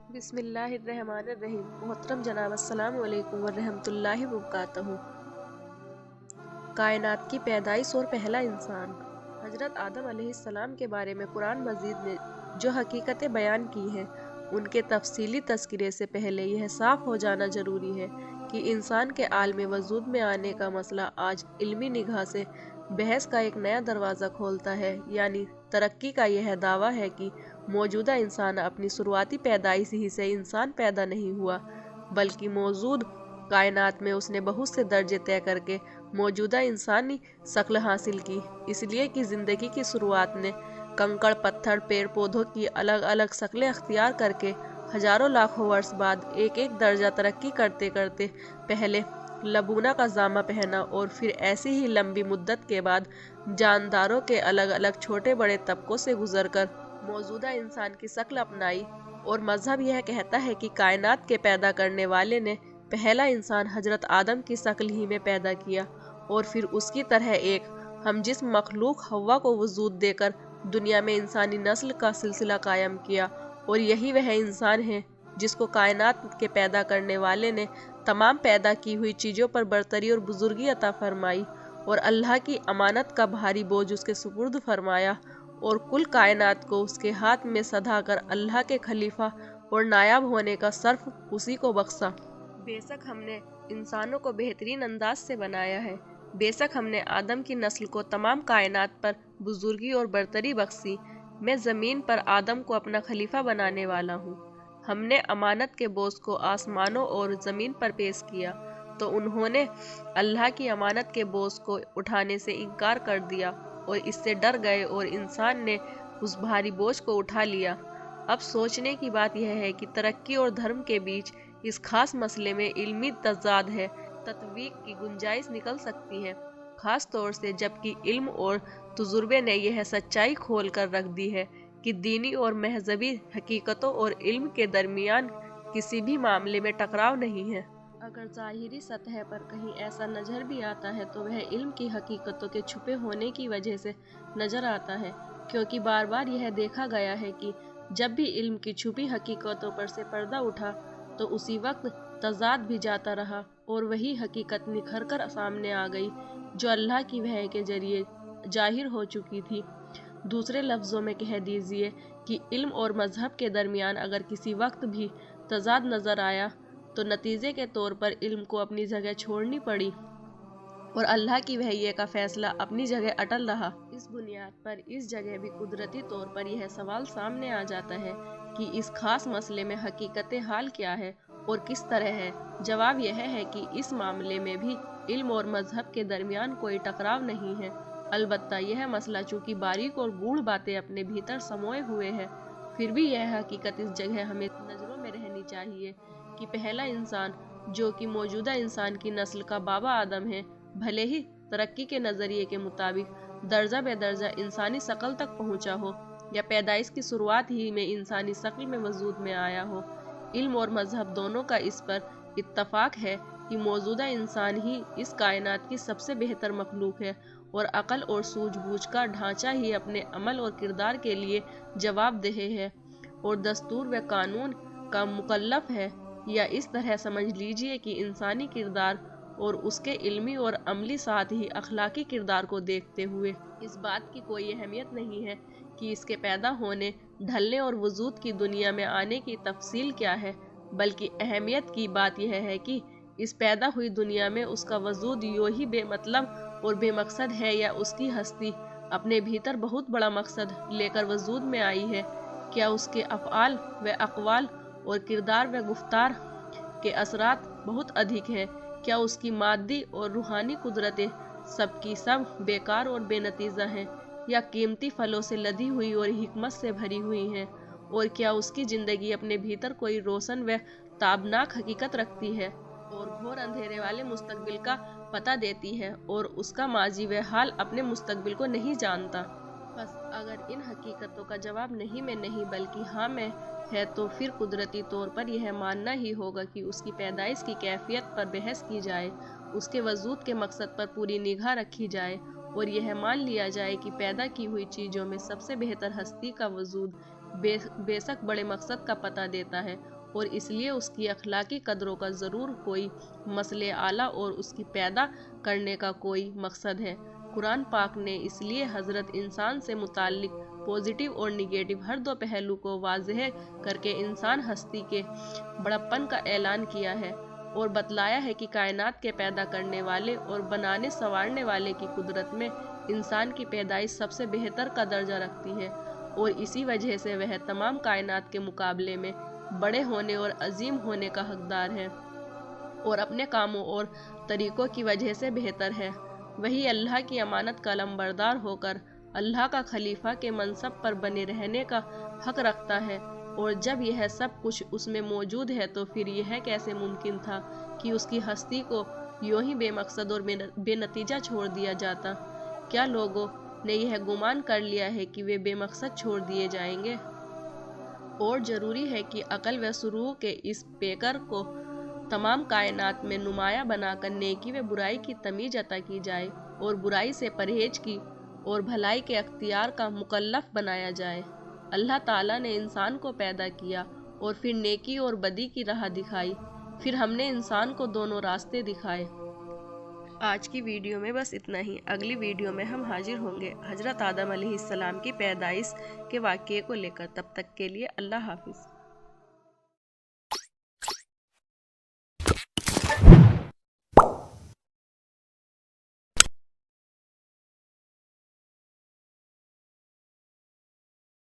बिस्मिल्लाहिर्रहमानिर्रहीम। मोहतरम जनाब, अस्सलाम वालेकुम वरहमतुल्लाहि वबरकातुहू। कायनात की पैदाइश और पहला इंसान। हजरत आदम अलैहिस्सलाम के बारे में कुरान मजीद ने जो हकीकतें बयान की हैं, उनके तफसीली तज़किरे से पहले यह साफ हो जाना ज़रूरी है कि इंसान के आलम वजूद में आने का मसला आज इल्मी निगाह से बहस का एक नया दरवाज़ा खोलता है। यानी तरक्की का यह दावा है कि मौजूदा इंसान अपनी शुरुआती पैदाइश ही से इंसान पैदा नहीं हुआ, बल्कि मौजूद कायनात में उसने बहुत से दर्जे तय करके मौजूदा इंसानी शक्ल हासिल की। इसलिए कि ज़िंदगी की शुरुआत ने कंकड़, पत्थर, पेड़ पौधों की अलग अलग शक्लें अख्तियार करके हजारों लाखों वर्ष बाद एक एक दर्जा तरक्की करते करते पहले लबूना का जामा पहना और फिर ऐसी ही लंबी मुद्दत के बाद जानदारों के अलग अलग छोटे बड़े तबकों से गुजरकर मौजूदा इंसान की शक्ल अपनाई। और मजहब यह कहता है कि कायनात के पैदा करने वाले ने पहला इंसान हजरत आदम की शक्ल ही में पैदा किया और फिर उसकी तरह एक हम जिस्म मखलूक हव्वा को वजूद देकर दुनिया में इंसानी नस्ल का सिलसिला कायम किया। और यही वह इंसान है जिसको कायनात के पैदा करने वाले ने तमाम पैदा की हुई चीज़ों पर बरतरी और बुजुर्गी अता फरमाई और अल्लाह की अमानत का भारी बोझ उसके सुपुर्द फरमाया और कुल कायनात को उसके हाथ में सधा कर अल्लाह के खलीफा और नायाब होने का सर्फ उसी को बख्शा। बेशक हमने इंसानों को बेहतरीन अंदाज से बनाया है, बेशक हमने आदम की नस्ल को तमाम कायनात पर बुजुर्गी और बरतरी बख्शी। मैं ज़मीन पर आदम को अपना खलीफा बनाने वाला हूँ। हमने अमानत के बोझ को आसमानों और ज़मीन पर पेश किया तो उन्होंने अल्लाह की अमानत के बोझ को उठाने से इनकार कर दिया और इससे डर गए और इंसान ने उस भारी बोझ को उठा लिया। अब सोचने की बात यह है कि तरक्की और धर्म के बीच इस खास मसले में इल्मी तज़ाद है, तत्वीक की गुंजाइश निकल सकती है, खास तौर से जबकि इल्म और तजुर्बे ने यह सच्चाई खोल कर रख दी है कि दीनी और महजबी हकीकतों और इल्म के दरमियान किसी भी मामले में टकराव नहीं है। अगर ज़ाहिरी सतह पर कहीं ऐसा नज़र भी आता है तो वह इल्म की हकीकतों के छुपे होने की वजह से नज़र आता है, क्योंकि बार बार यह देखा गया है कि जब भी इल्म की छुपी हकीकतों पर से पर्दा उठा तो उसी वक्त तज़ाद भी जाता रहा और वही हकीकत निखर कर सामने आ गई जो अल्लाह की वहय के जरिए जाहिर हो चुकी थी। दूसरे लफ्ज़ों में कह दीजिए कि इल्म और मजहब के दरमियान अगर किसी वक्त भी तज़ाद नज़र आया तो नतीजे के तौर पर इल्म को अपनी जगह छोड़नी पड़ी और अल्लाह की वहय का फैसला अपनी जगह अटल रहा। इस बुनियाद पर इस जगह भी कुदरती तौर पर यह सवाल सामने आ जाता है कि इस खास मसले में हकीकत हाल क्या है और किस तरह है। जवाब यह है कि इस मामले में भी इल्म और मजहब के दरमियान कोई टकराव नहीं है। अलबत्ता यह मसला चूँकि बारीक और गूढ़ बातें अपने भीतर समोए हुए है, फिर भी यह हकीकत इस जगह हमें नज़रों में रहनी चाहिए कि पहला इंसान जो कि मौजूदा इंसान की नस्ल का बाबा आदम है, भले ही तरक्की के नज़रिए के मुताबिक दर्जा बेदर्जा इंसानी शक्ल तक पहुँचा हो या पैदाइश की शुरुआत ही में इंसानी शक्ल में वजूद में आया हो, इल्म और मजहब दोनों का इस पर इत्तफाक है कि मौजूदा इंसान ही इस कायनात की सबसे बेहतर मखलूक है और अकल और सूझबूझ का ढांचा ही अपने अमल और किरदार के लिए जवाबदेह है और दस्तूर व कानून का मुकल्लफ है। या इस तरह समझ लीजिए कि इंसानी किरदार और उसके इल्मी और अमली साथ ही अखलाकी किरदार को देखते हुए इस बात की कोई अहमियत नहीं है कि इसके पैदा होने, ढलने और वजूद की दुनिया में आने की तफसील क्या है, बल्कि अहमियत की बात यह है कि इस पैदा हुई दुनिया में उसका वजूद यूं ही बेमतलब और बेमकसद है या उसकी हस्ती अपने भीतर बहुत बड़ा मकसद लेकर वजूद में आई है। क्या उसके अफ़आल व अक़वाल और किरदार व गुफ्तार के असरात बहुत अधिक हैं? क्या उसकी मादी और रूहानी कुदरतें सबकी सब बेकार और बेनतीजा हैं या कीमती फलों से लदी हुई और हिकमत से भरी हुई हैं? और क्या उसकी ज़िंदगी अपने भीतर कोई रोशन व ताबनाक हकीकत रखती है और घोर अंधेरे वाले मुस्तकबिल का पता देती है और उसका माजी व हाल अपने मुस्तकबिल को नहीं जानता? बस अगर इन हकीकतों का जवाब नहीं में नहीं बल्कि हाँ में है तो फिर कुदरती तौर पर यह मानना ही होगा कि उसकी पैदाइश की कैफियत पर बहस की जाए, उसके वजूद के मकसद पर पूरी निगाह रखी जाए और यह मान लिया जाए कि पैदा की हुई चीज़ों में सबसे बेहतर हस्ती का वजूद बेशक बड़े मकसद का पता देता है اور اس لیے اس کی اخلاقی قدروں کا ضرور کوئی مسئلہ اعلیٰ اور اس کی پیدا کرنے کا کوئی مقصد ہے۔ قرآن پاک نے اس لیے حضرت انسان سے متعلق پازیٹیو اور نگیٹو ہر دو پہلو کو واضح کر کے انسان ہستی کے بڑپن کا اعلان کیا ہے اور بتلایا ہے کہ کائنات کے پیدا کرنے والے اور بنانے سنوارنے والے کی قدرت میں انسان کی پیدائش سب سے بہتر کا درجہ رکھتی ہے اور اسی وجہ سے وہ تمام کائنات کے مقابلے میں بڑے ہونے اور عظیم ہونے کا حقدار ہے اور اپنے کاموں اور طریقوں کی وجہ سے بہتر ہے۔ وہی اللہ کی امانت کا علمبردار ہو کر اللہ کا خلیفہ کے منصب پر بنے رہنے کا حق رکھتا ہے، اور جب یہ سب کچھ اس میں موجود ہے تو پھر یہ کیسے ممکن تھا کہ اس کی ہستی کو یوں ہی بے مقصد اور بے نتیجہ چھوڑ دیا جاتا؟ کیا لوگوں نے یہ گمان کر لیا ہے کہ وہ بے مقصد چھوڑ دیے جائیں گے؟ اور ضروری ہے کہ عقل و شعور کے اس پیکر کو تمام کائنات میں نمایاں بنا کر نیکی و برائی کی تمیز عطا کی جائے اور برائی سے پرہیز کی اور بھلائی کے اختیار کا مکلف بنایا جائے۔ اللہ تعالیٰ نے انسان کو پیدا کیا اور پھر نیکی اور بدی کی راہ دکھائی، پھر ہم نے انسان کو دونوں راستے دکھائے۔ آج کی ویڈیو میں بس اتنا ہی۔ اگلی ویڈیو میں ہم حاضر ہوں گے حضرت آدم علیہ السلام کی پیدائش کے واقعے کو لے کر۔ تب تک کے لیے اللہ حافظ۔